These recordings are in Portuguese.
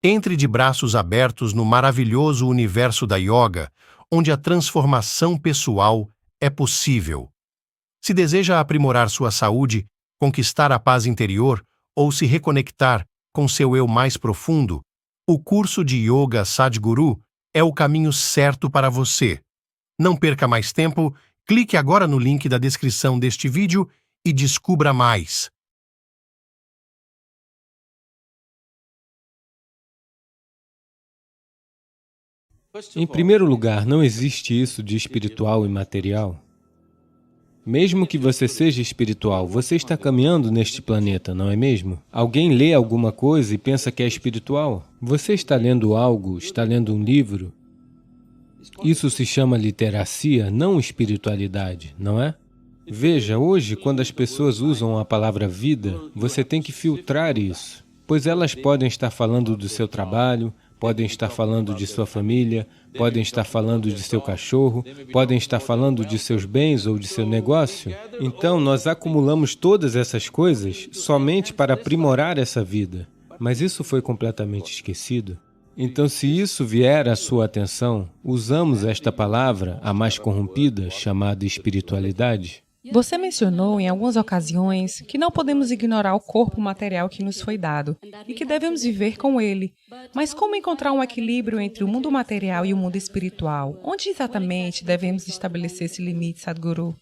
Entre de braços abertos no maravilhoso universo da yoga, onde a transformação pessoal é possível. Se deseja aprimorar sua saúde, conquistar a paz interior ou se reconectar com seu eu mais profundo, o curso de Yoga Sadhguru é o caminho certo para você. Não perca mais tempo, clique agora no link da descrição deste vídeo e descubra mais. Em primeiro lugar, não existe isso de espiritual e material. Mesmo que você seja espiritual, você está caminhando neste planeta, não é mesmo? Alguém lê alguma coisa e pensa que é espiritual? Você está lendo algo, está lendo um livro? Isso se chama literacia, não espiritualidade, não é? Veja, hoje, quando as pessoas usam a palavra vida, você tem que filtrar isso, pois elas podem estar falando do seu trabalho, podem estar falando de sua família, podem estar falando de seu cachorro, podem estar falando de seus bens ou de seu negócio. Então, nós acumulamos todas essas coisas somente para aprimorar essa vida. Mas isso foi completamente esquecido. Então, se isso vier à sua atenção, usamos esta palavra, a mais corrompida, chamada espiritualidade. Você mencionou em algumas ocasiões que não podemos ignorar o corpo material que nos foi dado e que devemos viver com ele. Mas como encontrar um equilíbrio entre o mundo material e o mundo espiritual? Onde exatamente devemos estabelecer esse limite, Sadhguru?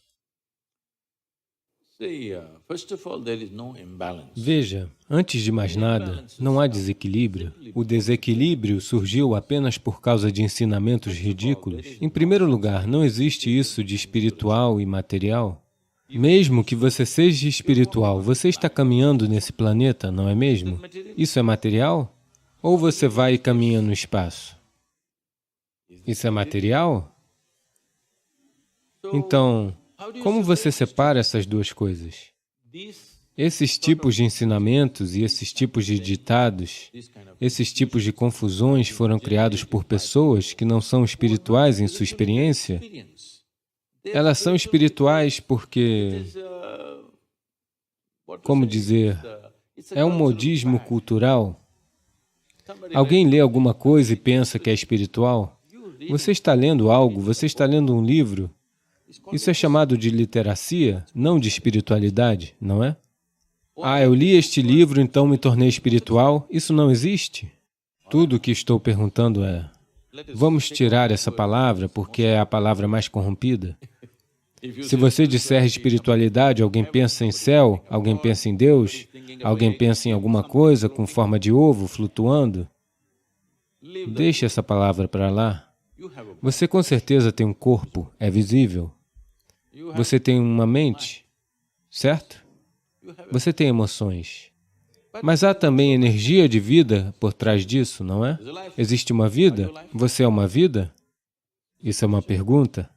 Veja, antes de mais nada, não há desequilíbrio. O desequilíbrio surgiu apenas por causa de ensinamentos ridículos. Em primeiro lugar, não existe isso de espiritual e material. Mesmo que você seja espiritual, você está caminhando nesse planeta, não é mesmo? Isso é material? Ou você vai e caminha no espaço? Isso é material? Então, como você separa essas duas coisas? Esses tipos de ensinamentos e esses tipos de ditados, esses tipos de confusões foram criados por pessoas que não são espirituais em sua experiência. Elas são espirituais porque, como dizer, é um modismo cultural. Alguém lê alguma coisa e pensa que é espiritual. Você está lendo algo, você está lendo um livro. Isso é chamado de literacia, não de espiritualidade, não é? Ah, eu li este livro, então me tornei espiritual. Isso não existe. Tudo o que estou perguntando é, vamos tirar essa palavra porque é a palavra mais corrompida? Se você disser espiritualidade, alguém pensa em céu, alguém pensa em Deus, alguém pensa em alguma coisa com forma de ovo flutuando. Deixe essa palavra para lá. Você com certeza tem um corpo, é visível. Você tem uma mente, certo? Você tem emoções. Mas há também energia de vida por trás disso, não é? Existe uma vida? Você é uma vida? Isso é uma pergunta.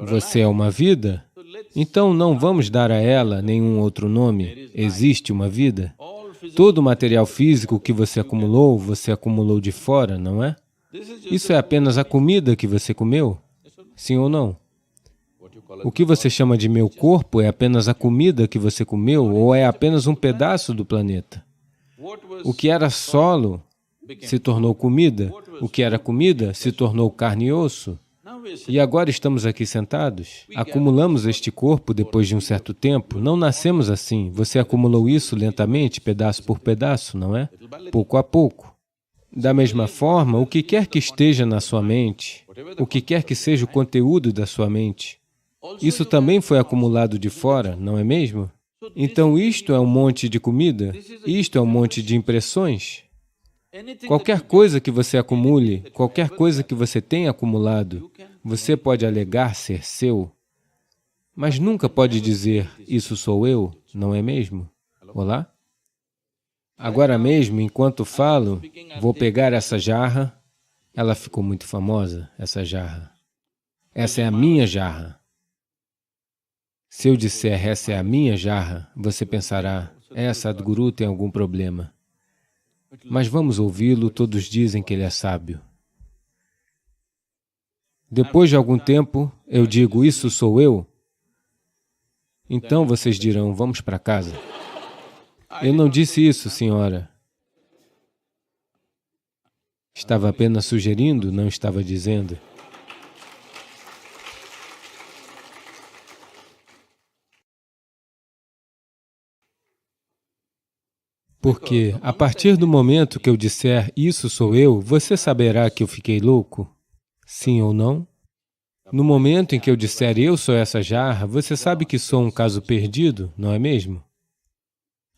Você é uma vida? Então não vamos dar a ela nenhum outro nome. Existe uma vida? Todo o material físico que você acumulou de fora, não é? Isso é apenas a comida que você comeu? Sim ou não? O que você chama de meu corpo é apenas a comida que você comeu ou é apenas um pedaço do planeta? O que era solo se tornou comida, o que era comida se tornou carne e osso. E agora estamos aqui sentados. Acumulamos este corpo depois de um certo tempo. Não nascemos assim. Você acumulou isso lentamente, pedaço por pedaço, não é? Pouco a pouco. Da mesma forma, o que quer que esteja na sua mente, o que quer que seja o conteúdo da sua mente, isso também foi acumulado de fora, não é mesmo? Então isto é um monte de comida, isto é um monte de impressões. Qualquer coisa que você acumule, qualquer coisa que você tenha acumulado, você pode alegar ser seu, mas nunca pode dizer, isso sou eu, não é mesmo? Olá? Agora mesmo, enquanto falo, vou pegar essa jarra. Ela ficou muito famosa, essa jarra. Essa é a minha jarra. Se eu disser, essa é a minha jarra, você pensará, Sadhguru tem algum problema. Mas vamos ouvi-lo, todos dizem que ele é sábio. Depois de algum tempo, eu digo, isso sou eu? Então vocês dirão, vamos para casa. Eu não disse isso, senhora. Estava apenas sugerindo, não estava dizendo. Porque, a partir do momento que eu disser, isso sou eu, você saberá que eu fiquei louco? Sim ou não? No momento em que eu disser, eu sou essa jarra, você sabe que sou um caso perdido, não é mesmo?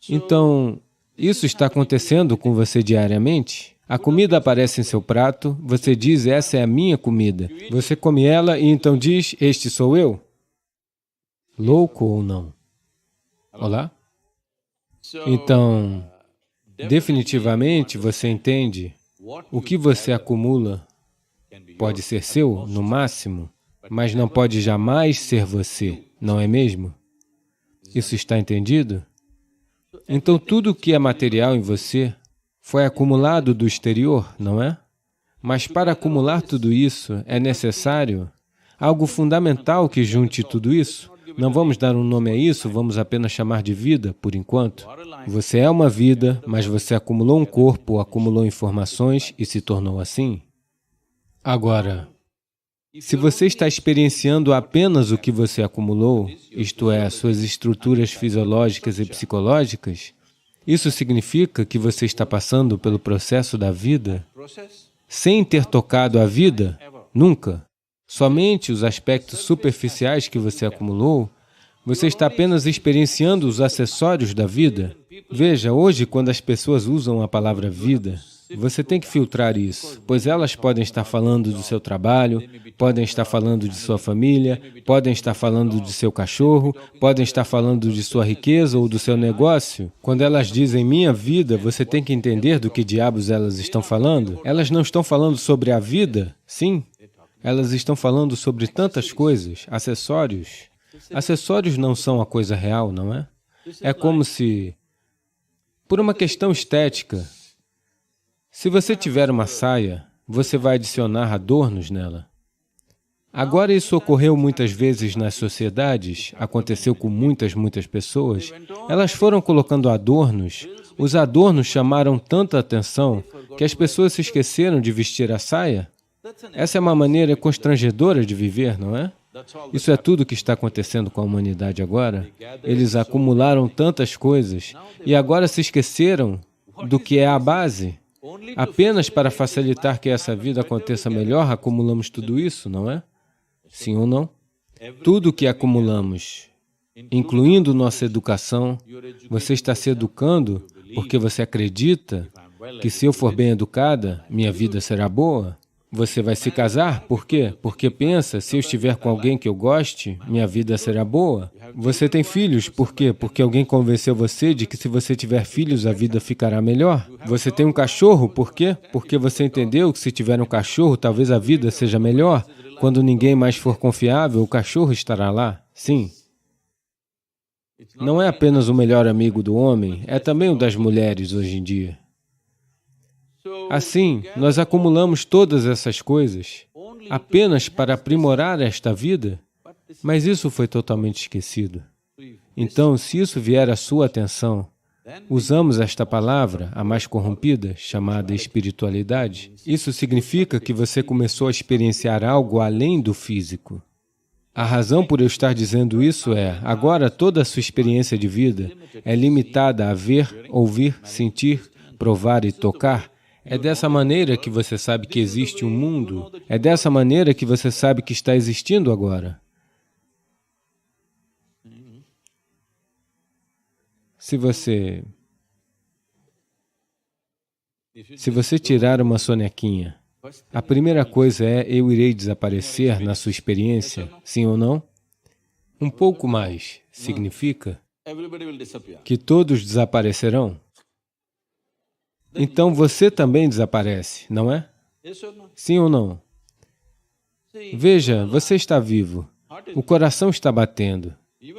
Então, isso está acontecendo com você diariamente? A comida aparece em seu prato, você diz, essa é a minha comida. Você come ela e então diz, este sou eu? Louco ou não? Olá? Então, definitivamente você entende, o que você acumula pode ser seu, no máximo, mas não pode jamais ser você, não é mesmo? Isso está entendido? Então, tudo o que é material em você foi acumulado do exterior, não é? Mas para acumular tudo isso, é necessário algo fundamental que junte tudo isso. Não vamos dar um nome a isso, vamos apenas chamar de vida, por enquanto. Você é uma vida, mas você acumulou um corpo, acumulou informações e se tornou assim. Agora, se você está experienciando apenas o que você acumulou, isto é, suas estruturas fisiológicas e psicológicas, isso significa que você está passando pelo processo da vida sem ter tocado a vida, nunca. Somente os aspectos superficiais que você acumulou, você está apenas experienciando os acessórios da vida. Veja, hoje, quando as pessoas usam a palavra vida, você tem que filtrar isso, pois elas podem estar falando do seu trabalho, podem estar falando de sua família, podem estar falando de seu cachorro, podem estar falando de sua riqueza ou do seu negócio. Quando elas dizem minha vida, você tem que entender do que diabos elas estão falando. Elas não estão falando sobre a vida, sim. Elas estão falando sobre tantas coisas, acessórios. Acessórios não são a coisa real, não é? É como se, por uma questão estética, se você tiver uma saia, você vai adicionar adornos nela. Agora, isso ocorreu muitas vezes nas sociedades, aconteceu com muitas pessoas. Elas foram colocando adornos, os adornos chamaram tanta atenção que as pessoas se esqueceram de vestir a saia. Essa é uma maneira constrangedora de viver, não é? Isso é tudo o que está acontecendo com a humanidade agora. Eles acumularam tantas coisas e agora se esqueceram do que é a base. Apenas para facilitar que essa vida aconteça melhor, acumulamos tudo isso, não é? Sim ou não? Tudo o que acumulamos, incluindo nossa educação, você está se educando porque você acredita que se eu for bem educada, minha vida será boa. Você vai se casar, por quê? Porque pensa, se eu estiver com alguém que eu goste, minha vida será boa. Você tem filhos, por quê? Porque alguém convenceu você de que se você tiver filhos, a vida ficará melhor. Você tem um cachorro, por quê? Porque você entendeu que se tiver um cachorro, talvez a vida seja melhor. Quando ninguém mais for confiável, o cachorro estará lá. Sim. Não é apenas o melhor amigo do homem, é também o das mulheres hoje em dia. Assim, nós acumulamos todas essas coisas apenas para aprimorar esta vida, mas isso foi totalmente esquecido. Então, se isso vier à sua atenção, usamos esta palavra, a mais corrompida, chamada espiritualidade. Isso significa que você começou a experienciar algo além do físico. A razão por eu estar dizendo isso é, agora toda a sua experiência de vida é limitada a ver, ouvir, sentir, provar e tocar. É dessa maneira que você sabe que existe um mundo. É dessa maneira que você sabe que está existindo agora. Se você tirar uma sonequinha, a primeira coisa é, eu irei desaparecer na sua experiência, sim ou não? Um pouco mais significa que todos desaparecerão. Então você também desaparece, não é? Sim ou não? Veja, você está vivo, o coração está batendo,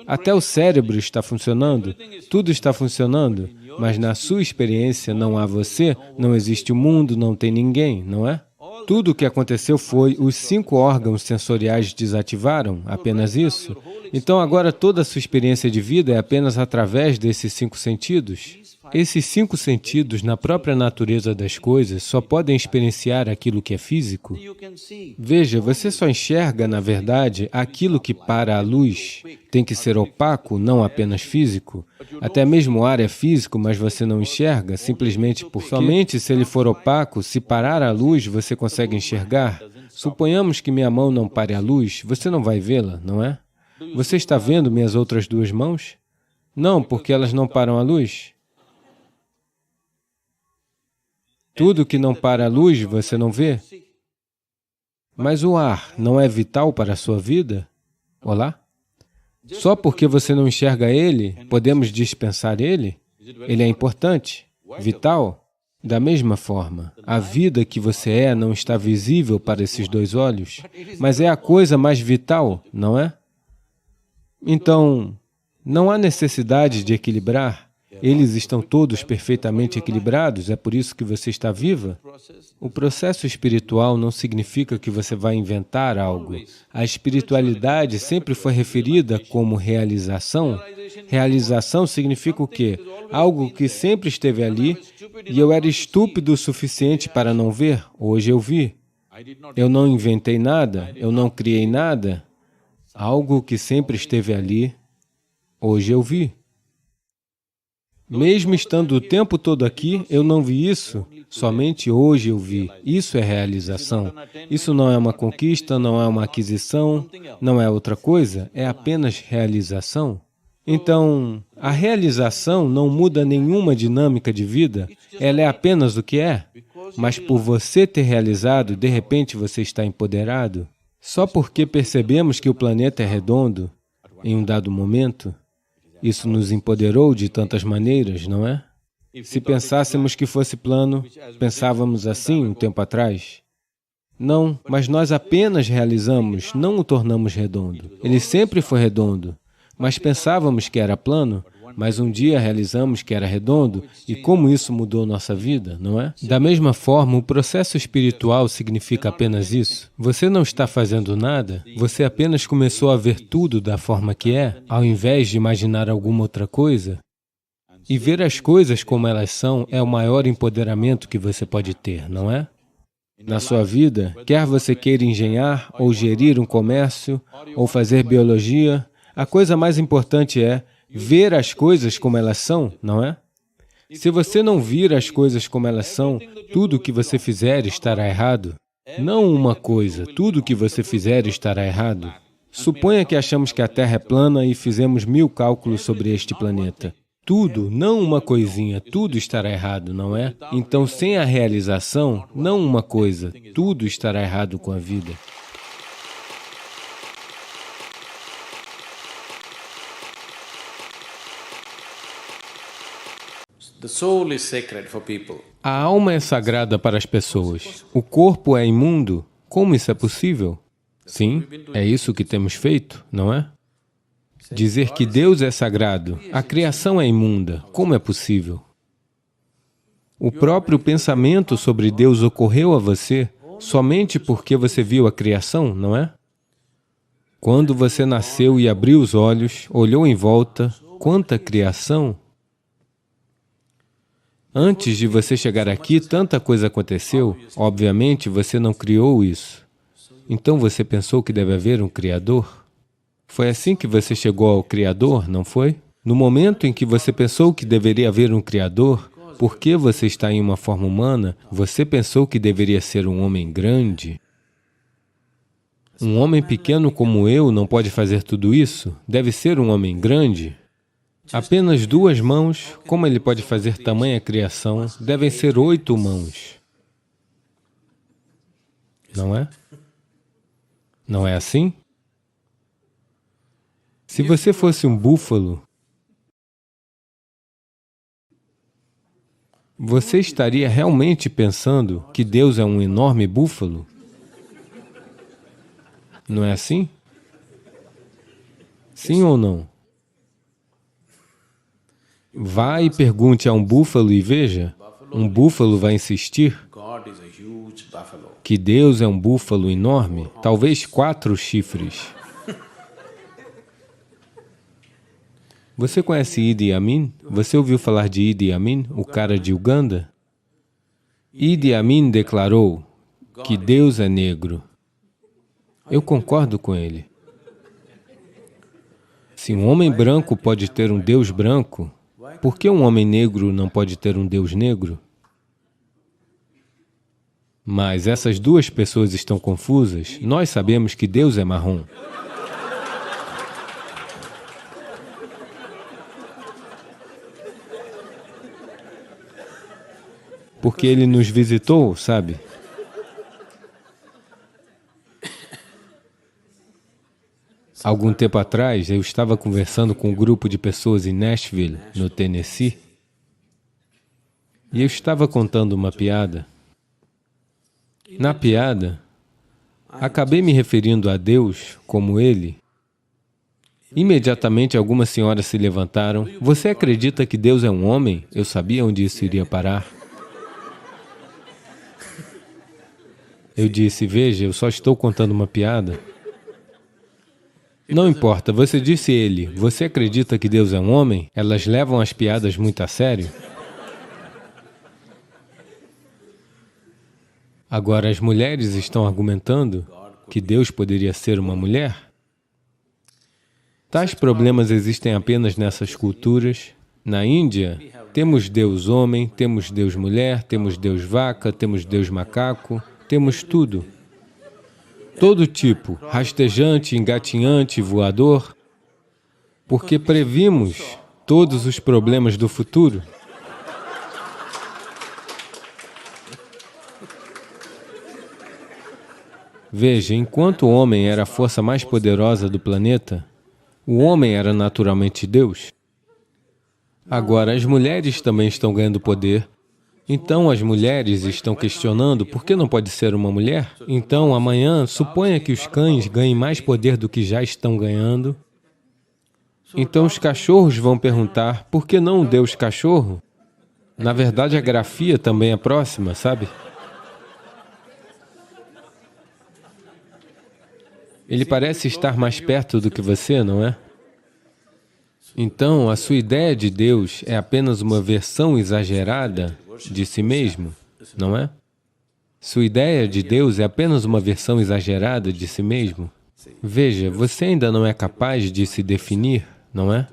até o cérebro está funcionando, tudo está funcionando, mas na sua experiência não há você, não existe o mundo, não tem ninguém, não é? Tudo o que aconteceu foi, os 5 órgãos sensoriais desativaram, apenas isso. Então agora toda a sua experiência de vida é apenas através desses 5 sentidos. Esses 5 sentidos, na própria natureza das coisas, só podem experienciar aquilo que é físico. Veja, você só enxerga, na verdade, aquilo que para a luz tem que ser opaco, não apenas físico. Até mesmo o ar é físico, mas você não enxerga, simplesmente porque somente se ele for opaco, se parar a luz, você consegue enxergar. Suponhamos que minha mão não pare a luz, você não vai vê-la, não é? Você está vendo minhas outras 2 mãos? Não, porque elas não param a luz. Tudo que não para a luz, você não vê. Mas o ar não é vital para a sua vida? Olá? Só porque você não enxerga ele, podemos dispensar ele? Ele é importante, vital. Da mesma forma, a vida que você é não está visível para esses 2 olhos, mas é a coisa mais vital, não é? Então, não há necessidade de equilibrar. Eles estão todos perfeitamente equilibrados, é por isso que você está viva. O processo espiritual não significa que você vai inventar algo. A espiritualidade sempre foi referida como realização. Realização significa o quê? Algo que sempre esteve ali e eu era estúpido o suficiente para não ver. Hoje eu vi. Eu não inventei nada, eu não criei nada. Algo que sempre esteve ali, hoje eu vi. Mesmo estando o tempo todo aqui, eu não vi isso, somente hoje eu vi. Isso é realização. Isso não é uma conquista, não é uma aquisição, não é outra coisa, é apenas realização. Então, a realização não muda nenhuma dinâmica de vida, ela é apenas o que é. Mas por você ter realizado, de repente você está empoderado. Só porque percebemos que o planeta é redondo, em um dado momento, isso nos empoderou de tantas maneiras, não é? Se pensássemos que fosse plano, pensávamos assim um tempo atrás? Não, mas nós apenas realizamos, não o tornamos redondo. Ele sempre foi redondo, mas pensávamos que era plano, mas um dia realizamos que era redondo, e como isso mudou nossa vida, não é? Da mesma forma, o processo espiritual significa apenas isso. Você não está fazendo nada, você apenas começou a ver tudo da forma que é, ao invés de imaginar alguma outra coisa. E ver as coisas como elas são é o maior empoderamento que você pode ter, não é? Na sua vida, quer você queira engenhar, ou gerir um comércio, ou fazer biologia, a coisa mais importante é ver as coisas como elas são, não é? Se você não vir as coisas como elas são, tudo o que você fizer estará errado. Não uma coisa, tudo o que você fizer estará errado. Suponha que achamos que a Terra é plana e fizemos 1000 cálculos sobre este planeta. Tudo, não uma coisinha, tudo estará errado, não é? Então, sem a realização, não uma coisa, tudo estará errado com a vida. A alma é sagrada para as pessoas. O corpo é imundo. Como isso é possível? Sim, é isso que temos feito, não é? Dizer que Deus é sagrado, a criação é imunda. Como é possível? O próprio pensamento sobre Deus ocorreu a você somente porque você viu a criação, não é? Quando você nasceu e abriu os olhos, olhou em volta, quanta criação! Antes de você chegar aqui, tanta coisa aconteceu. Obviamente, você não criou isso. Então você pensou que deve haver um Criador? Foi assim que você chegou ao Criador, não foi? No momento em que você pensou que deveria haver um Criador, porque você está em uma forma humana, você pensou que deveria ser um homem grande. Um homem pequeno como eu não pode fazer tudo isso? Deve ser um homem grande? Apenas 2 mãos, como ele pode fazer tamanha criação? Devem ser 8 mãos. Não é? Não é assim? Se você fosse um búfalo, você estaria realmente pensando que Deus é um enorme búfalo? Não é assim? Sim ou não? Vá e pergunte a um búfalo e veja. Um búfalo vai insistir que Deus é um búfalo enorme, talvez 4 chifres. Você conhece Idi Amin? Você ouviu falar de Idi Amin, o cara de Uganda? Idi Amin declarou que Deus é negro. Eu concordo com ele. Se um homem branco pode ter um Deus branco, por que um homem negro não pode ter um Deus negro? Mas essas duas pessoas estão confusas. Nós sabemos que Deus é marrom. Porque Ele nos visitou, sabe? Algum tempo atrás, eu estava conversando com um grupo de pessoas em Nashville, no Tennessee, e eu estava contando uma piada. Na piada, acabei me referindo a Deus como Ele. Imediatamente, algumas senhoras se levantaram. Você acredita que Deus é um homem? Eu sabia onde isso iria parar. Eu disse, veja, eu só estou contando uma piada. Não importa, você disse ele, você acredita que Deus é um homem? Elas levam as piadas muito a sério. Agora, as mulheres estão argumentando que Deus poderia ser uma mulher? Tais problemas existem apenas nessas culturas. Na Índia, temos Deus homem, temos Deus mulher, temos Deus vaca, temos Deus macaco, temos tudo. Todo tipo, rastejante, engatinhante, voador, porque previmos todos os problemas do futuro. Veja, enquanto o homem era a força mais poderosa do planeta, o homem era naturalmente Deus. Agora, as mulheres também estão ganhando poder. Então, as mulheres estão questionando por que não pode ser uma mulher? Então, amanhã, suponha que os cães ganhem mais poder do que já estão ganhando. Então, os cachorros vão perguntar, por que não Deus cachorro? Na verdade, a grafia também é próxima, sabe? Ele parece estar mais perto do que você, não é? Então, a sua ideia de Deus é apenas uma versão exagerada de si mesmo, não é? Sua ideia de Deus é apenas uma versão exagerada de si mesmo. Veja, você ainda não é capaz de se definir, não é?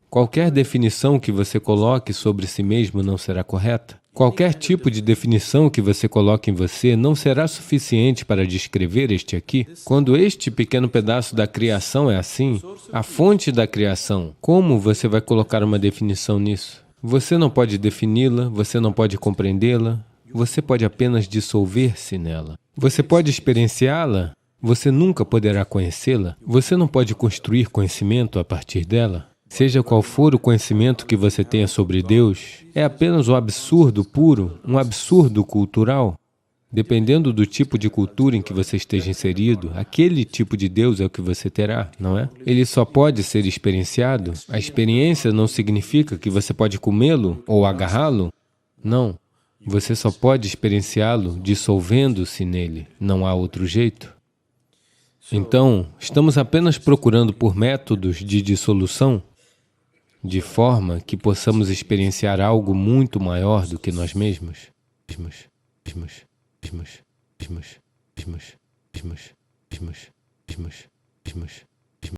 Qualquer definição que você coloque sobre si mesmo não será correta. Qualquer tipo de definição que você coloque em você não será suficiente para descrever este aqui. Quando este pequeno pedaço da criação é assim, a fonte da criação, como você vai colocar uma definição nisso? Você não pode defini-la, você não pode compreendê-la, você pode apenas dissolver-se nela. Você pode experienciá-la, você nunca poderá conhecê-la, você não pode construir conhecimento a partir dela. Seja qual for o conhecimento que você tenha sobre Deus, é apenas um absurdo puro, um absurdo cultural. Dependendo do tipo de cultura em que você esteja inserido, aquele tipo de Deus é o que você terá, não é? Ele só pode ser experienciado. A experiência não significa que você pode comê-lo ou agarrá-lo. Não. Você só pode experienciá-lo dissolvendo-se nele. Não há outro jeito. Então, estamos apenas procurando por métodos de dissolução, de forma que possamos experienciar algo muito maior do que nós mesmos.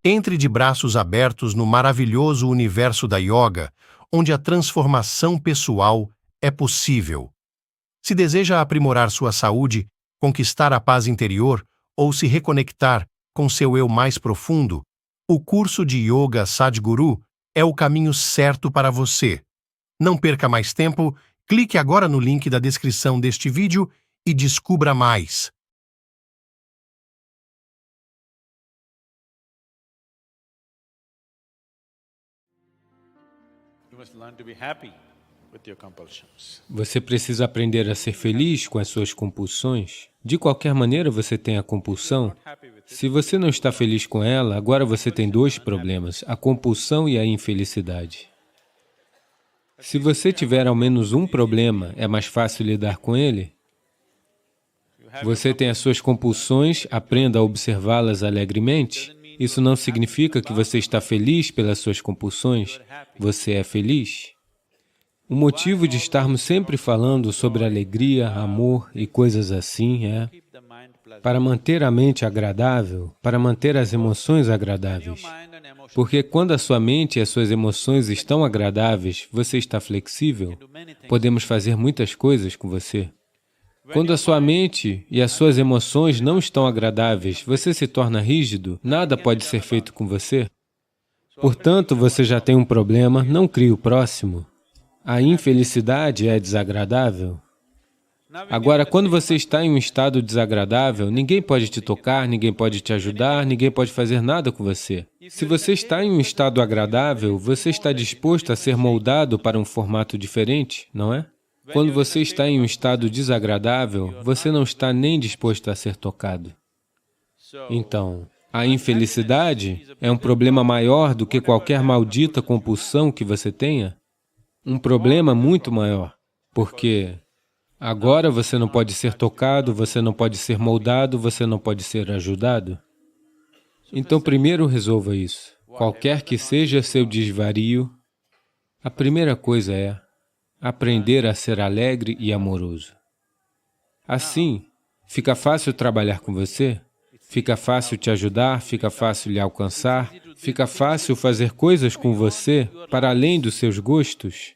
Entre de braços abertos no maravilhoso universo da yoga, onde a transformação pessoal é possível. Se deseja aprimorar sua saúde, conquistar a paz interior ou se reconectar com seu eu mais profundo, o curso de Yoga Sadhguru é o caminho certo para você. Não perca mais tempo, clique agora no link da descrição deste vídeo e descubra mais. Você precisa aprender a ser feliz com as suas compulsões. De qualquer maneira, você tem a compulsão. Se você não está feliz com ela, agora você tem dois problemas, a compulsão e a infelicidade. Se você tiver ao menos um problema, é mais fácil lidar com ele. Você tem as suas compulsões, aprenda a observá-las alegremente Isso não significa que você está feliz pelas suas compulsões. Você é feliz. O motivo de estarmos sempre falando sobre alegria, amor e coisas assim é para manter a mente agradável, para manter as emoções agradáveis. Porque quando a sua mente e as suas emoções estão agradáveis, você está flexível, podemos fazer muitas coisas com você. Quando a sua mente e as suas emoções não estão agradáveis, você se torna rígido, nada pode ser feito com você. Portanto, você já tem um problema, não crie o próximo. A infelicidade é desagradável. Agora, quando você está em um estado desagradável, ninguém pode te tocar, ninguém pode te ajudar, ninguém pode fazer nada com você. Se você está em um estado agradável, você está disposto a ser moldado para um formato diferente, não é? Quando você está em um estado desagradável, você não está nem disposto a ser tocado. Então, a infelicidade é um problema maior do que qualquer maldita compulsão que você tenha? Um problema muito maior, porque agora você não pode ser tocado, você não pode ser moldado, você não pode ser ajudado. Então, primeiro resolva isso. Qualquer que seja seu desvario, a primeira coisa é aprender a ser alegre e amoroso. Assim, fica fácil trabalhar com você, fica fácil te ajudar, fica fácil lhe alcançar, fica fácil fazer coisas com você para além dos seus gostos.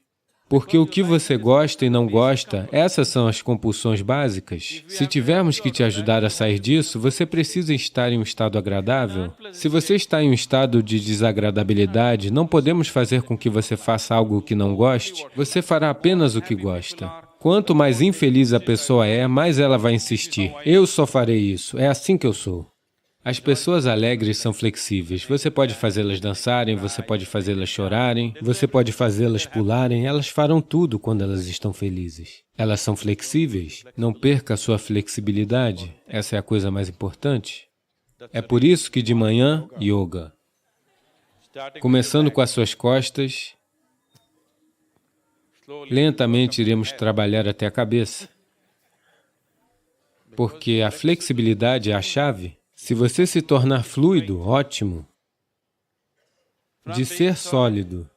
Porque o que você gosta e não gosta, essas são as compulsões básicas. Se tivermos que te ajudar a sair disso, você precisa estar em um estado agradável. Se você está em um estado de desagradabilidade, não podemos fazer com que você faça algo que não goste. Você fará apenas o que gosta. Quanto mais infeliz a pessoa é, mais ela vai insistir. Eu só farei isso, é assim que eu sou. As pessoas alegres são flexíveis. Você pode fazê-las dançarem, você pode fazê-las chorarem, você pode fazê-las pularem, elas farão tudo quando elas estão felizes. Elas são flexíveis. Não perca a sua flexibilidade. Essa é a coisa mais importante. É por isso que de manhã, yoga. Começando com as suas costas, lentamente iremos trabalhar até a cabeça. Porque a flexibilidade é a chave. Se você se tornar fluido, ótimo. De ser sólido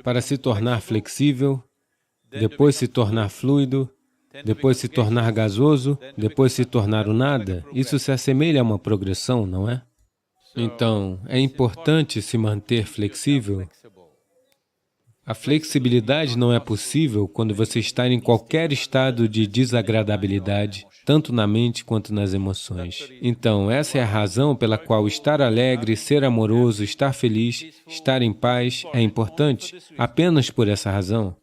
para se tornar flexível, depois se tornar fluido, depois se tornar gasoso, depois se tornar o nada, isso se assemelha a uma progressão, não é? Então, é importante se manter flexível. A flexibilidade não é possível quando você está em qualquer estado de desagradabilidade, tanto na mente quanto nas emoções. Então, essa é a razão pela qual estar alegre, ser amoroso, estar feliz, estar em paz é importante, apenas por essa razão.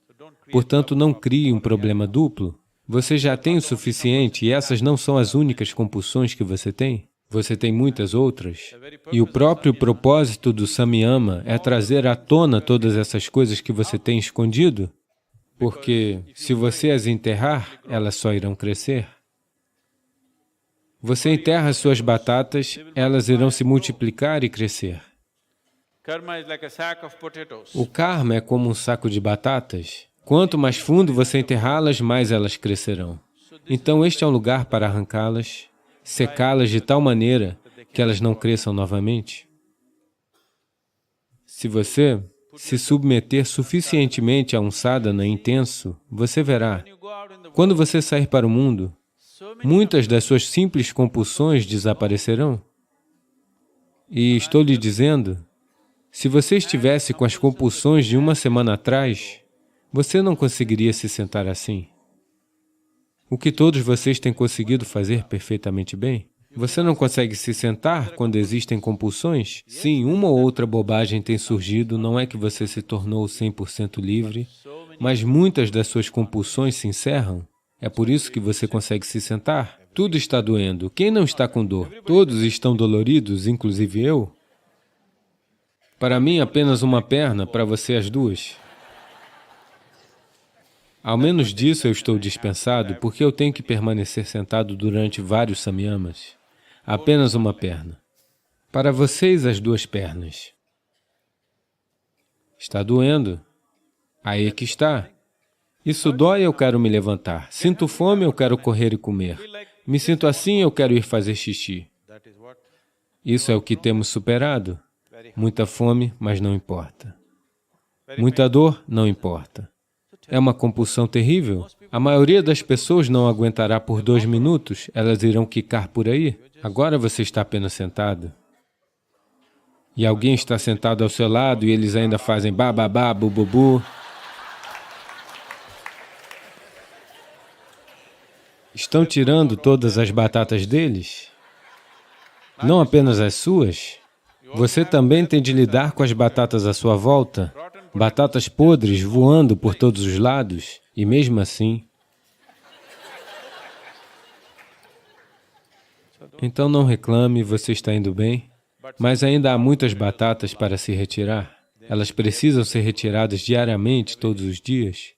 Portanto, não crie um problema duplo. Você já tem o suficiente e essas não são as únicas compulsões que você tem. Você tem muitas outras. E o próprio propósito do Samyama é trazer à tona todas essas coisas que você tem escondido, porque se você as enterrar, elas só irão crescer. Você enterra as suas batatas, elas irão se multiplicar e crescer. O karma é como um saco de batatas. Quanto mais fundo você enterrá-las, mais elas crescerão. Então, este é um lugar para arrancá-las, secá-las de tal maneira que elas não cresçam novamente. Se você se submeter suficientemente a um sadhana intenso, você verá, quando você sair para o mundo, muitas das suas simples compulsões desaparecerão. E estou lhe dizendo, se você estivesse com as compulsões de uma semana atrás, você não conseguiria se sentar assim. O que todos vocês têm conseguido fazer perfeitamente bem. Você não consegue se sentar quando existem compulsões? Sim, uma ou outra bobagem tem surgido, não é que você se tornou 100% livre, mas muitas das suas compulsões se encerram. É por isso que você consegue se sentar. Tudo está doendo. Quem não está com dor? Todos estão doloridos, inclusive eu. Para mim, apenas uma perna, para você as duas. Ao menos disso eu estou dispensado, porque eu tenho que permanecer sentado durante vários samyamas. Apenas uma perna. Para vocês, as duas pernas. Está doendo? Aí é que está. Isso dói, eu quero me levantar. Sinto fome, eu quero correr e comer. Me sinto assim, eu quero ir fazer xixi. Isso é o que temos superado. Muita fome, mas não importa. Muita dor, não importa. É uma compulsão terrível. A maioria das pessoas não aguentará por 2 minutos, elas irão quicar por aí. Agora você está apenas sentado. E alguém está sentado ao seu lado e eles ainda fazem bababá, bububu. Estão tirando todas as batatas deles? Não apenas as suas. Você também tem de lidar com as batatas à sua volta. Batatas podres voando por todos os lados. E mesmo assim... Então não reclame, você está indo bem. Mas ainda há muitas batatas para se retirar. Elas precisam ser retiradas diariamente, todos os dias.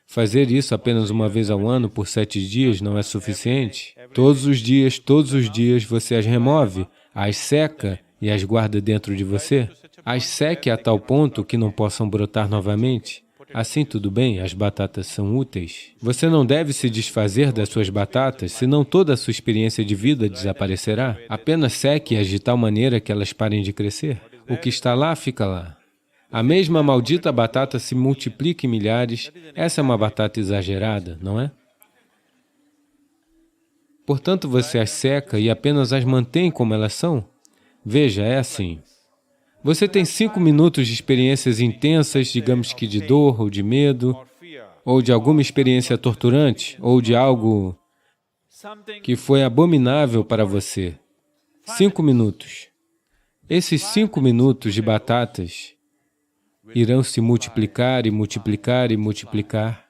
Fazer isso apenas uma vez ao ano por 7 dias não é suficiente. Todos os dias você as remove, as seca e as guarda dentro de você. As seque a tal ponto que não possam brotar novamente. Assim tudo bem, as batatas são úteis. Você não deve se desfazer das suas batatas, senão toda a sua experiência de vida desaparecerá. Apenas seque-as de tal maneira que elas parem de crescer. O que está lá, fica lá. A mesma maldita batata se multiplica em milhares. Essa é uma batata exagerada, não é? Portanto, você as seca e apenas as mantém como elas são. Veja, é assim. Você tem 5 minutos de experiências intensas, digamos que de dor ou de medo, ou de alguma experiência torturante, ou de algo que foi abominável para você. 5 minutos. Esses 5 minutos de batatas irão se multiplicar e multiplicar e multiplicar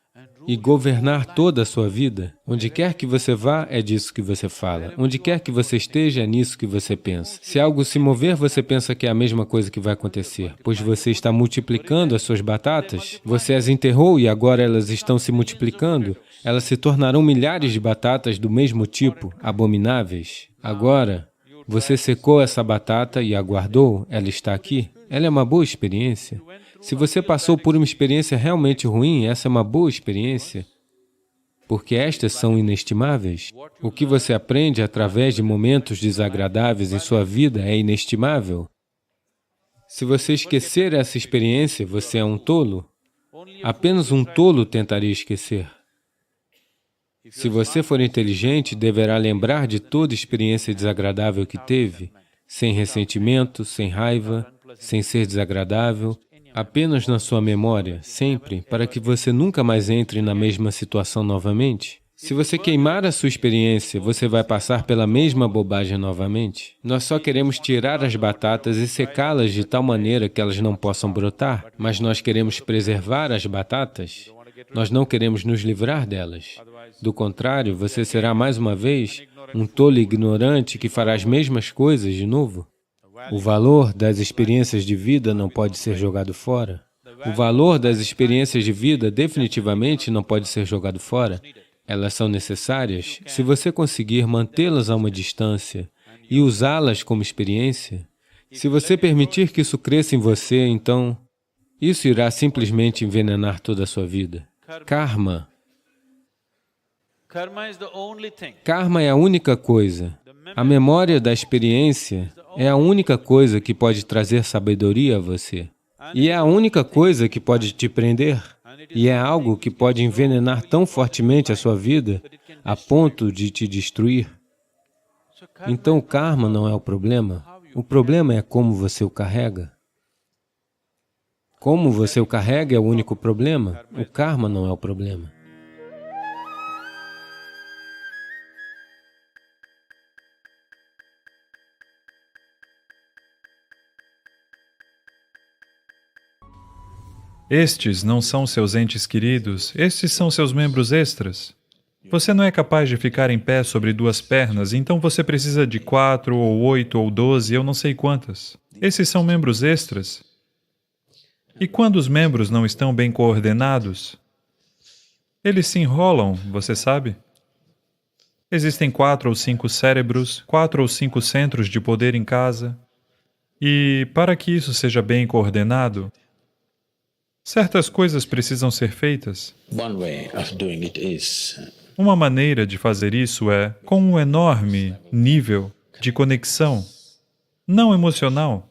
e governar toda a sua vida. Onde quer que você vá, é disso que você fala. Onde quer que você esteja, é nisso que você pensa. Se algo se mover, você pensa que é a mesma coisa que vai acontecer, pois você está multiplicando as suas batatas, você as enterrou e agora elas estão se multiplicando, elas se tornarão milhares de batatas do mesmo tipo, abomináveis. Agora, você secou essa batata e a guardou, ela está aqui. Ela é uma boa experiência. Se você passou por uma experiência realmente ruim, essa é uma boa experiência, porque estas são inestimáveis. O que você aprende através de momentos desagradáveis em sua vida é inestimável. Se você esquecer essa experiência, você é um tolo. Apenas um tolo tentaria esquecer. Se você for inteligente, deverá lembrar de toda experiência desagradável que teve, sem ressentimento, sem raiva, sem ser desagradável, apenas na sua memória, sempre, para que você nunca mais entre na mesma situação novamente. Se você queimar a sua experiência, você vai passar pela mesma bobagem novamente. Nós só queremos tirar as batatas e secá-las de tal maneira que elas não possam brotar, mas nós queremos preservar as batatas. Nós não queremos nos livrar delas. Do contrário, você será mais uma vez um tolo ignorante que fará as mesmas coisas de novo. O valor das experiências de vida não pode ser jogado fora. O valor das experiências de vida definitivamente não pode ser jogado fora. Elas são necessárias. Se você conseguir mantê-las a uma distância e usá-las como experiência, se você permitir que isso cresça em você, então isso irá simplesmente envenenar toda a sua vida. Karma. Karma é a única coisa. A memória da experiência é a única coisa que pode trazer sabedoria a você. E é a única coisa que pode te prender. E é algo que pode envenenar tão fortemente a sua vida a ponto de te destruir. Então o karma não é o problema. O problema é como você o carrega. Como você o carrega é o único problema. O karma não é o problema. Estes não são seus entes queridos, estes são seus membros extras. Você não é capaz de ficar em pé sobre 2 pernas, então você precisa de 4, ou 8, ou 12, eu não sei quantas. Esses são membros extras. E quando os membros não estão bem coordenados, eles se enrolam, você sabe? Existem 4 ou 5 cérebros, 4 ou 5 centros de poder em casa. E para que isso seja bem coordenado, certas coisas precisam ser feitas. Uma maneira de fazer isso é com um enorme nível de conexão não emocional.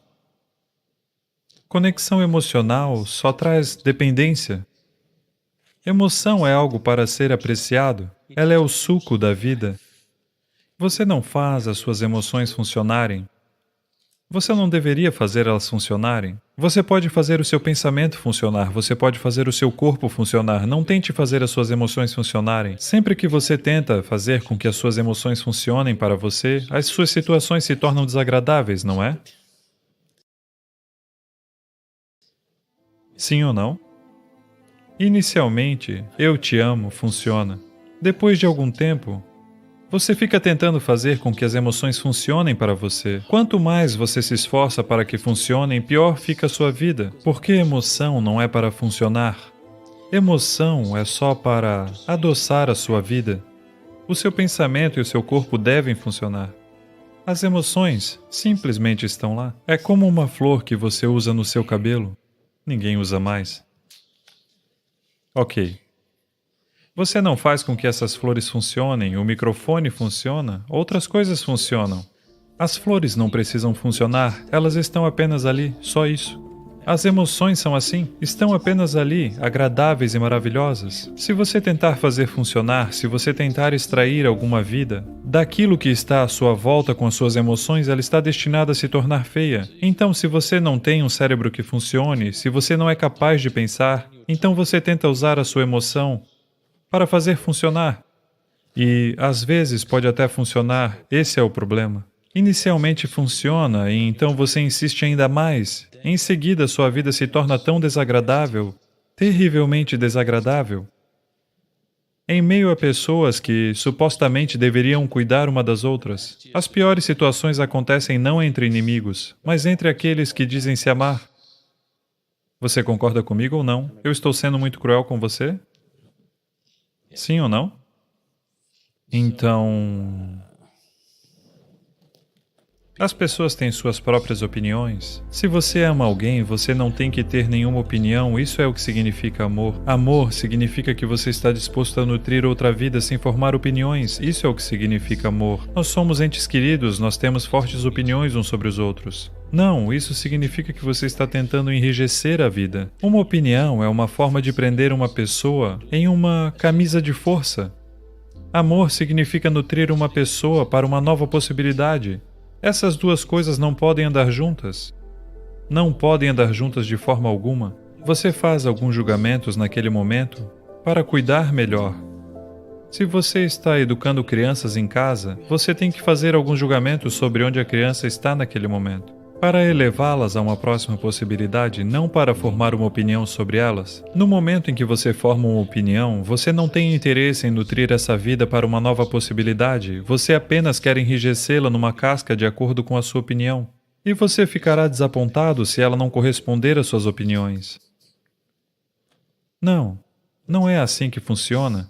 Conexão emocional só traz dependência. Emoção é algo para ser apreciado. Ela é o suco da vida. Você não faz as suas emoções funcionarem. Você não deveria fazer elas funcionarem. Você pode fazer o seu pensamento funcionar, você pode fazer o seu corpo funcionar. Não tente fazer as suas emoções funcionarem. Sempre que você tenta fazer com que as suas emoções funcionem para você, as suas situações se tornam desagradáveis, não é? Sim ou não? Inicialmente, eu te amo funciona. Depois de algum tempo, você fica tentando fazer com que as emoções funcionem para você. Quanto mais você se esforça para que funcionem, pior fica a sua vida. Porque emoção não é para funcionar. Emoção é só para adoçar a sua vida. O seu pensamento e o seu corpo devem funcionar. As emoções simplesmente estão lá. É como uma flor que você usa no seu cabelo. Ninguém usa mais. Ok. Você não faz com que essas flores funcionem, o microfone funciona, outras coisas funcionam. As flores não precisam funcionar, elas estão apenas ali, só isso. As emoções são assim, estão apenas ali, agradáveis e maravilhosas. Se você tentar fazer funcionar, se você tentar extrair alguma vida daquilo que está à sua volta com as suas emoções, ela está destinada a se tornar feia. Então, se você não tem um cérebro que funcione, se você não é capaz de pensar, então você tenta usar a sua emoção para fazer funcionar. E, às vezes, pode até funcionar, esse é o problema. Inicialmente funciona e então você insiste ainda mais. Em seguida, sua vida se torna tão desagradável, terrivelmente desagradável. Em meio a pessoas que supostamente deveriam cuidar uma das outras, as piores situações acontecem não entre inimigos, mas entre aqueles que dizem se amar. Você concorda comigo ou não? Eu estou sendo muito cruel com você? Sim ou não? Então, as pessoas têm suas próprias opiniões. Se você ama alguém, você não tem que ter nenhuma opinião. Isso é o que significa amor. Amor significa que você está disposto a nutrir outra vida sem formar opiniões. Isso é o que significa amor. Nós somos entes queridos, nós temos fortes opiniões uns sobre os outros. Não, isso significa que você está tentando enrijecer a vida. Uma opinião é uma forma de prender uma pessoa em uma camisa de força. Amor significa nutrir uma pessoa para uma nova possibilidade. Essas duas coisas não podem andar juntas. Não podem andar juntas de forma alguma. Você faz alguns julgamentos naquele momento para cuidar melhor. Se você está educando crianças em casa, você tem que fazer alguns julgamentos sobre onde a criança está naquele momento, para elevá-las a uma próxima possibilidade, não para formar uma opinião sobre elas. No momento em que você forma uma opinião, você não tem interesse em nutrir essa vida para uma nova possibilidade, você apenas quer enrijecê-la numa casca de acordo com a sua opinião. E você ficará desapontado se ela não corresponder às suas opiniões. Não, não é assim que funciona.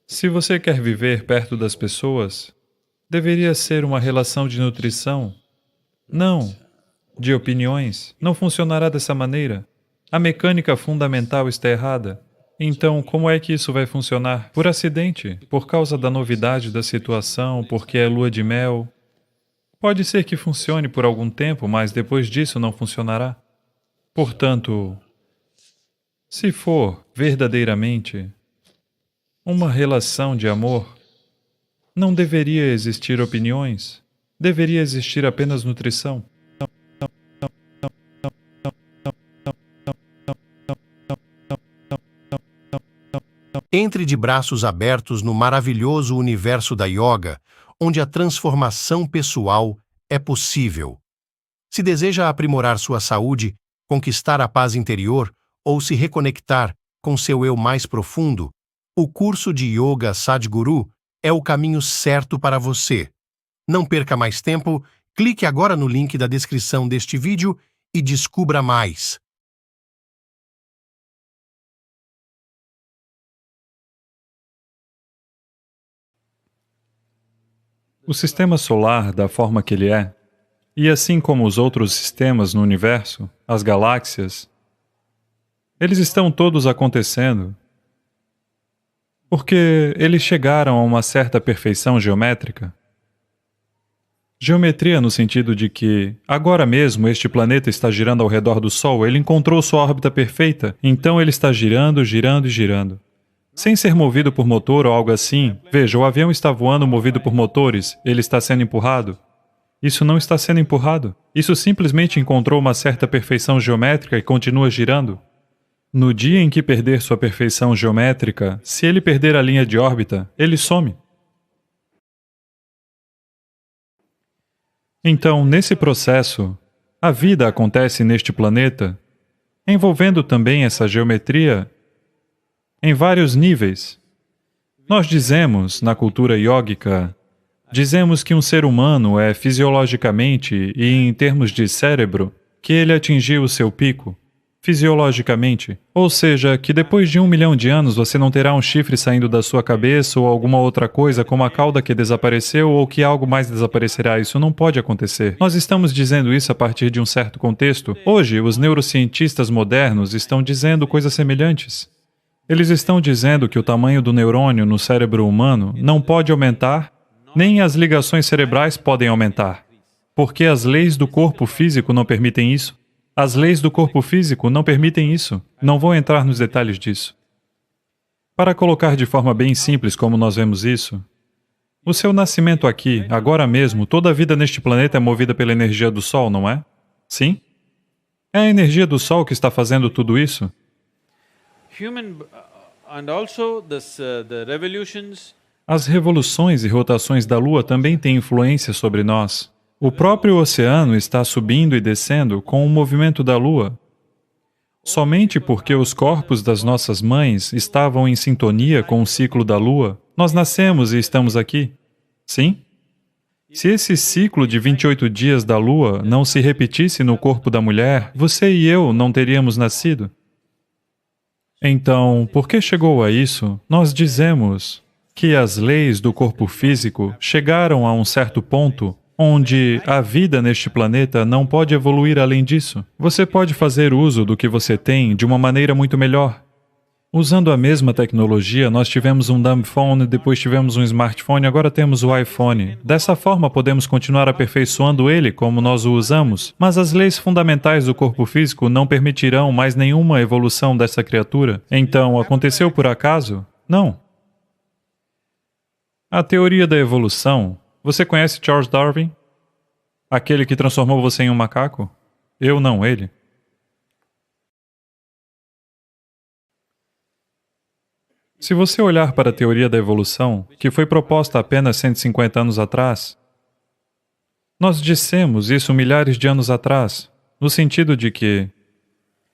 Se você quer viver perto das pessoas, deveria ser uma relação de nutrição, não de opiniões. Não funcionará dessa maneira. A mecânica fundamental está errada. Então, como é que isso vai funcionar? Por acidente, por causa da novidade da situação, porque é lua de mel. Pode ser que funcione por algum tempo, mas depois disso não funcionará. Portanto, se for verdadeiramente uma relação de amor, não deveria existir opiniões, deveria existir apenas nutrição. Entre de braços abertos no maravilhoso universo da yoga, onde a transformação pessoal é possível. Se deseja aprimorar sua saúde, conquistar a paz interior ou se reconectar com seu eu mais profundo, o curso de Yoga Sadhguru é o caminho certo para você. Não perca mais tempo, clique agora no link da descrição deste vídeo e descubra mais. O sistema solar, da forma que ele é, e assim como os outros sistemas no universo, as galáxias, eles estão todos acontecendo porque eles chegaram a uma certa perfeição geométrica. Geometria no sentido de que, agora mesmo, este planeta está girando ao redor do Sol, ele encontrou sua órbita perfeita, então ele está girando, girando e girando. Sem ser movido por motor ou algo assim, veja, o avião está voando movido por motores, ele está sendo empurrado. Isso não está sendo empurrado. Isso simplesmente encontrou uma certa perfeição geométrica e continua girando. No dia em que perder sua perfeição geométrica, se ele perder a linha de órbita, ele some. Então, nesse processo, a vida acontece neste planeta, envolvendo também essa geometria em vários níveis. Nós dizemos, na cultura yógica, dizemos que um ser humano é fisiologicamente e em termos de cérebro, que ele atingiu o seu pico, fisiologicamente. Ou seja, que depois de 1 milhão de anos você não terá um chifre saindo da sua cabeça ou alguma outra coisa como a cauda que desapareceu ou que algo mais desaparecerá. Isso não pode acontecer. Nós estamos dizendo isso a partir de um certo contexto. Hoje, os neurocientistas modernos estão dizendo coisas semelhantes. Eles estão dizendo que o tamanho do neurônio no cérebro humano não pode aumentar, nem as ligações cerebrais podem aumentar, porque as leis do corpo físico não permitem isso. As leis do corpo físico não permitem isso. Não vou entrar nos detalhes disso. Para colocar de forma bem simples como nós vemos isso, o seu nascimento aqui, agora mesmo, toda a vida neste planeta é movida pela energia do Sol, não é? Sim? É a energia do Sol que está fazendo tudo isso? As revoluções e rotações da Lua também têm influência sobre nós. O próprio oceano está subindo e descendo com o movimento da Lua. Somente porque os corpos das nossas mães estavam em sintonia com o ciclo da Lua, nós nascemos e estamos aqui. Sim? Se esse ciclo de 28 dias da Lua não se repetisse no corpo da mulher, você e eu não teríamos nascido. Então, porque chegou a isso, nós dizemos que as leis do corpo físico chegaram a um certo ponto onde a vida neste planeta não pode evoluir além disso. Você pode fazer uso do que você tem de uma maneira muito melhor. Usando a mesma tecnologia, nós tivemos um dumb phone, depois tivemos um smartphone, agora temos o iPhone. Dessa forma, podemos continuar aperfeiçoando ele como nós o usamos, mas as leis fundamentais do corpo físico não permitirão mais nenhuma evolução dessa criatura. Então, aconteceu por acaso? Não. A teoria da evolução. Você conhece Charles Darwin? Aquele que transformou você em um macaco? Eu não, ele. Se você olhar para a teoria da evolução, que foi proposta apenas 150 anos atrás, nós dissemos isso milhares de anos atrás, no sentido de que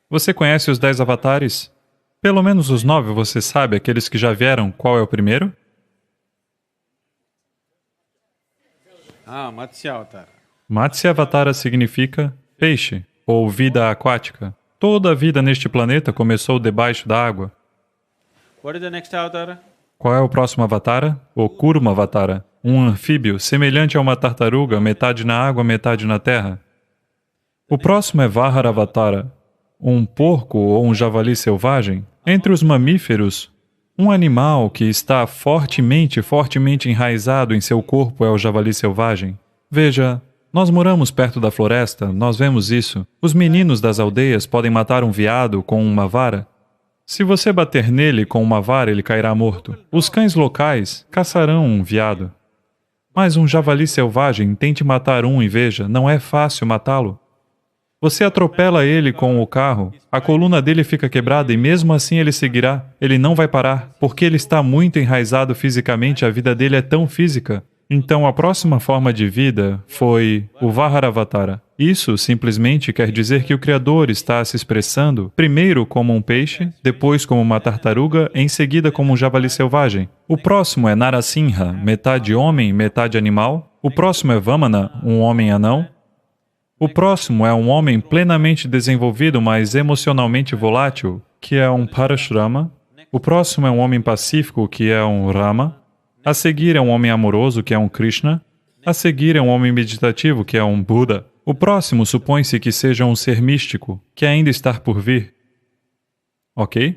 você conhece os 10 avatares? Pelo menos os 9 você sabe, aqueles que já vieram, qual é o primeiro? Matsya-avatara. Matsya-avatara significa peixe, ou vida aquática. Toda a vida neste planeta começou debaixo da água. What is the next avatara? Qual é o próximo avatara? O Kurma-avatara, um anfíbio semelhante a uma tartaruga, metade na água, metade na terra. O próximo é Vahara-avatara, um porco ou um javali selvagem. Entre os mamíferos, um animal que está fortemente enraizado em seu corpo é o javali selvagem. Veja, nós moramos perto da floresta, nós vemos isso. Os meninos das aldeias podem matar um veado com uma vara. Se você bater nele com uma vara, ele cairá morto. Os cães locais caçarão um veado. Mas um javali selvagem, tente matar um e veja, não é fácil matá-lo. Você atropela ele com o carro, a coluna dele fica quebrada e mesmo assim ele seguirá. Ele não vai parar, porque ele está muito enraizado fisicamente, a vida dele é tão física. Então a próxima forma de vida foi o Vahara-avatara. Isso simplesmente quer dizer que o Criador está se expressando primeiro como um peixe, depois como uma tartaruga, em seguida como um javali selvagem. O próximo é Narasimha, metade homem, metade animal. O próximo é Vamana, um homem anão. O próximo é um homem plenamente desenvolvido, mas emocionalmente volátil, que é um Parashrama. O próximo é um homem pacífico, que é um Rama. A seguir é um homem amoroso, que é um Krishna. A seguir é um homem meditativo, que é um Buda. O próximo supõe-se que seja um ser místico, que ainda está por vir. Ok?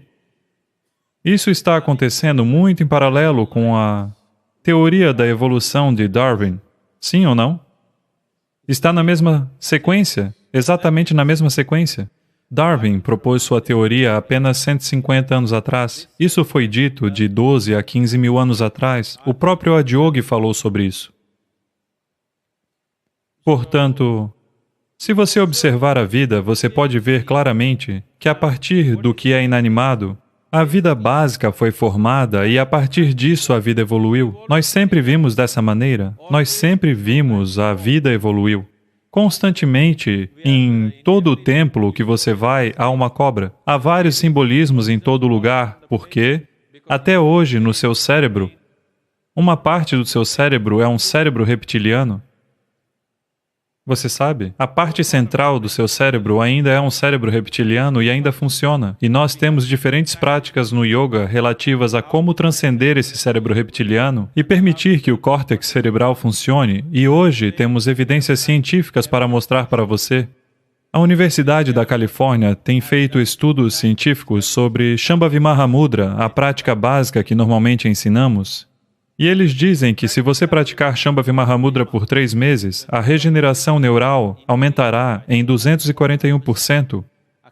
Isso está acontecendo muito em paralelo com a teoria da evolução de Darwin. Sim ou não? Está na mesma sequência, exatamente na mesma sequência. Darwin propôs sua teoria apenas 150 anos atrás. Isso foi dito de 12 a 15 mil anos atrás. O próprio Adiyogi falou sobre isso. Portanto, se você observar a vida, você pode ver claramente que a partir do que é inanimado, a vida básica foi formada e a partir disso a vida evoluiu. Nós sempre vimos dessa maneira. Nós sempre vimos a vida evoluiu. Constantemente, em todo o templo que você vai, há uma cobra. Há vários simbolismos em todo lugar, porque, até hoje, no seu cérebro, uma parte do seu cérebro é um cérebro reptiliano. Você sabe? A parte central do seu cérebro ainda é um cérebro reptiliano e ainda funciona. E nós temos diferentes práticas no yoga relativas a como transcender esse cérebro reptiliano e permitir que o córtex cerebral funcione. E hoje temos evidências científicas para mostrar para você. A Universidade da Califórnia tem feito estudos científicos sobre Shambhavi Mahamudra, a prática básica que normalmente ensinamos. E eles dizem que se você praticar Shambhavi Mahamudra por 3 meses, a regeneração neural aumentará em 241%,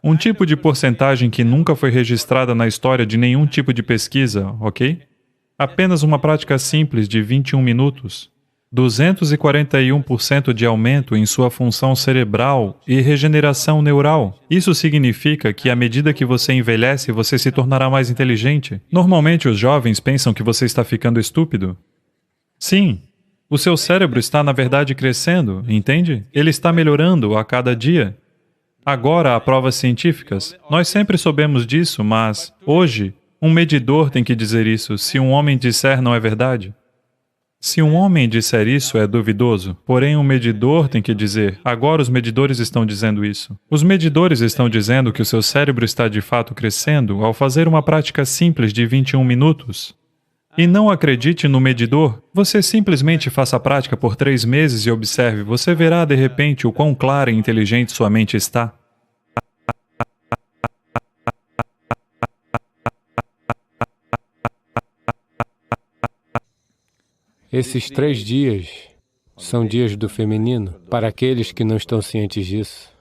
um tipo de porcentagem que nunca foi registrada na história de nenhum tipo de pesquisa, ok? Apenas uma prática simples de 21 minutos. 241% de aumento em sua função cerebral e regeneração neural. Isso significa que à medida que você envelhece, você se tornará mais inteligente. Normalmente os jovens pensam que você está ficando estúpido. Sim, o seu cérebro está na verdade crescendo, entende? Ele está melhorando a cada dia. Agora há provas científicas. Nós sempre soubemos disso, mas hoje um medidor tem que dizer isso se um homem disser não é verdade. Se um homem disser isso, é duvidoso. Porém, um medidor tem que dizer, agora os medidores estão dizendo isso. Os medidores estão dizendo que o seu cérebro está de fato crescendo ao fazer uma prática simples de 21 minutos. E não acredite no medidor, você simplesmente faça a prática por 3 meses e observe, você verá de repente o quão clara e inteligente sua mente está. Esses 3 dias são dias do feminino, para aqueles que não estão cientes disso.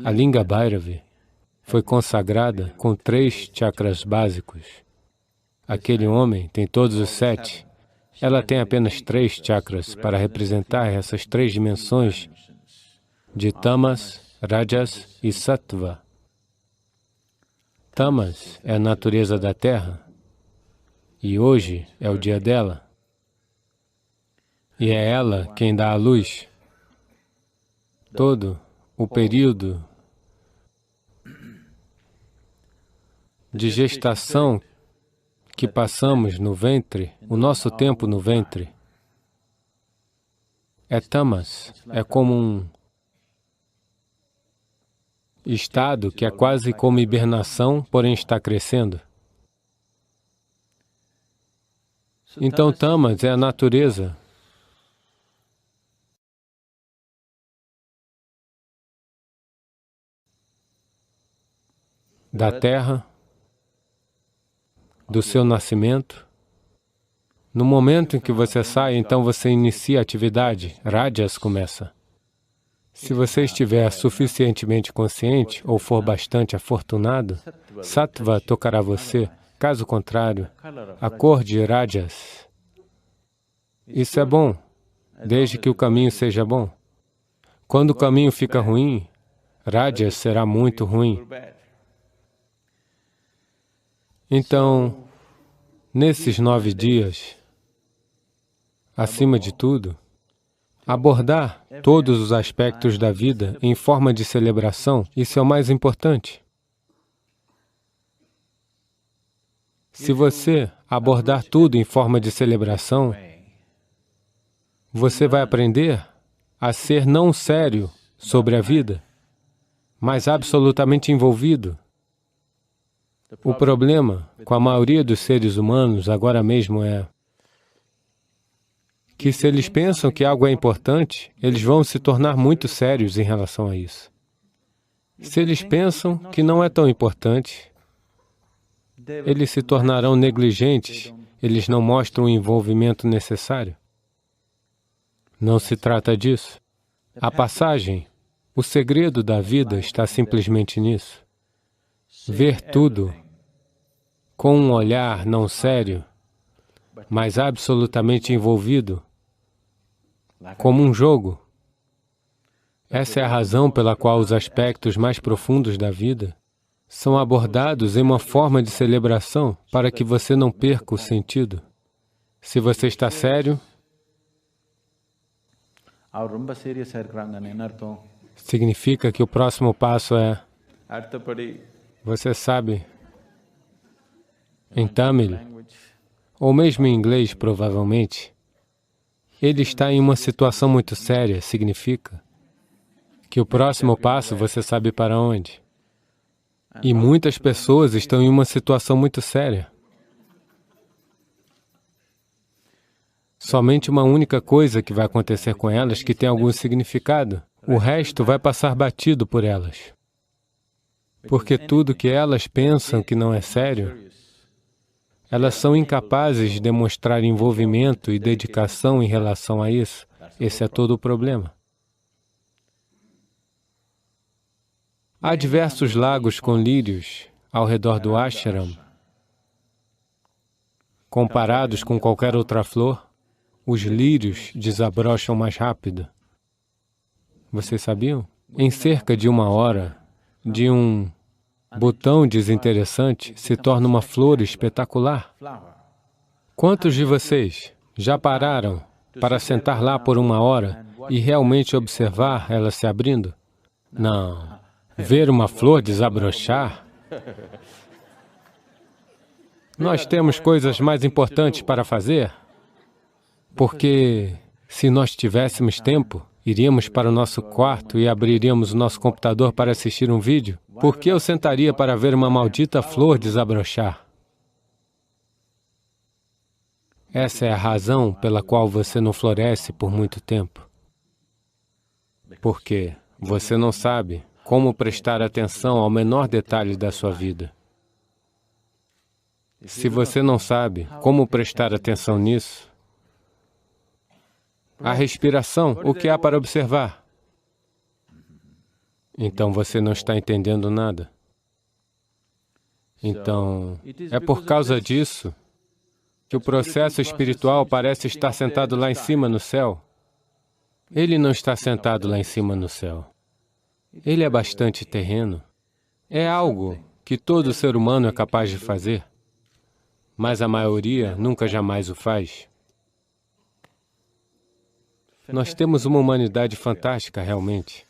A Linga Bhairavi foi consagrada com 3 chakras básicos. Aquele homem tem todos os 7. Ela tem apenas 3 chakras para representar essas 3 dimensões de Tamas, Rajas e Sattva. Tamas é a natureza da Terra e hoje é o dia dela. E é ela quem dá a luz. Todo o período de gestação que passamos no ventre, o nosso tempo no ventre, é tamas, é como um estado que é quase como hibernação, porém está crescendo. Então, tamas é a natureza da terra, do seu nascimento. No momento em que você sai, então você inicia a atividade, Rajas começa. Se você estiver suficientemente consciente ou for bastante afortunado, Sattva tocará você. Caso contrário, a cor de Rajas. Isso é bom, desde que o caminho seja bom. Quando o caminho fica ruim, Rajas será muito ruim. Então, nesses 9 dias, acima de tudo, abordar todos os aspectos da vida em forma de celebração, isso é o mais importante. Se você abordar tudo em forma de celebração, você vai aprender a ser não sério sobre a vida, mas absolutamente envolvido. O problema com a maioria dos seres humanos agora mesmo é que se eles pensam que algo é importante, eles vão se tornar muito sérios em relação a isso. Se eles pensam que não é tão importante, eles se tornarão negligentes, eles não mostram o envolvimento necessário. Não se trata disso. A passagem, o segredo da vida está simplesmente nisso. Ver tudo com um olhar não sério, mas absolutamente envolvido, como um jogo. Essa é a razão pela qual os aspectos mais profundos da vida são abordados em uma forma de celebração para que você não perca o sentido. Se você está sério, அவர் ரொம்ப சீரியஸாக இருக்கிறாங்கன்னு என்ன அர்த்தம்? significa que o próximo passo é, அடுத்தபடி você sabe, em Tamil, ou mesmo em inglês, provavelmente, ele está em uma situação muito séria, significa que o próximo passo você sabe para onde. E muitas pessoas estão em uma situação muito séria. Somente uma única coisa que vai acontecer com elas que tem algum significado. O resto vai passar batido por elas. Porque tudo que elas pensam que não é sério, elas são incapazes de demonstrar envolvimento e dedicação em relação a isso. Esse é todo o problema. Há diversos lagos com lírios ao redor do ashram. Comparados com qualquer outra flor, os lírios desabrocham mais rápido. Vocês sabiam? Em cerca de 1 hora, de um botão desinteressante se torna uma flor espetacular. Quantos de vocês já pararam para sentar lá por 1 hora e realmente observar ela se abrindo? Não. Ver uma flor desabrochar? Nós temos coisas mais importantes para fazer, porque se nós tivéssemos tempo, iríamos para o nosso quarto e abriríamos o nosso computador para assistir um vídeo. Por que eu sentaria para ver uma maldita flor desabrochar? Essa é a razão pela qual você não floresce por muito tempo. Porque você não sabe como prestar atenção ao menor detalhe da sua vida. Se você não sabe como prestar atenção nisso, a respiração, o que há para observar? Então você não está entendendo nada. Então, é por causa disso que o processo espiritual parece estar sentado lá em cima no céu. Ele não está sentado lá em cima no céu. Ele é bastante terreno. É algo que todo ser humano é capaz de fazer, mas a maioria nunca jamais o faz. Nós temos uma humanidade fantástica, realmente.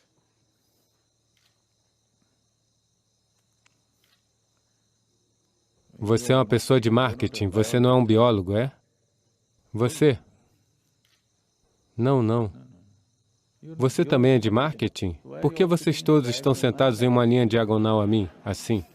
Você é uma pessoa de marketing, você não é um biólogo, é? Você? Não, não. Você também é de marketing? Por que vocês todos estão sentados em uma linha diagonal a mim, assim?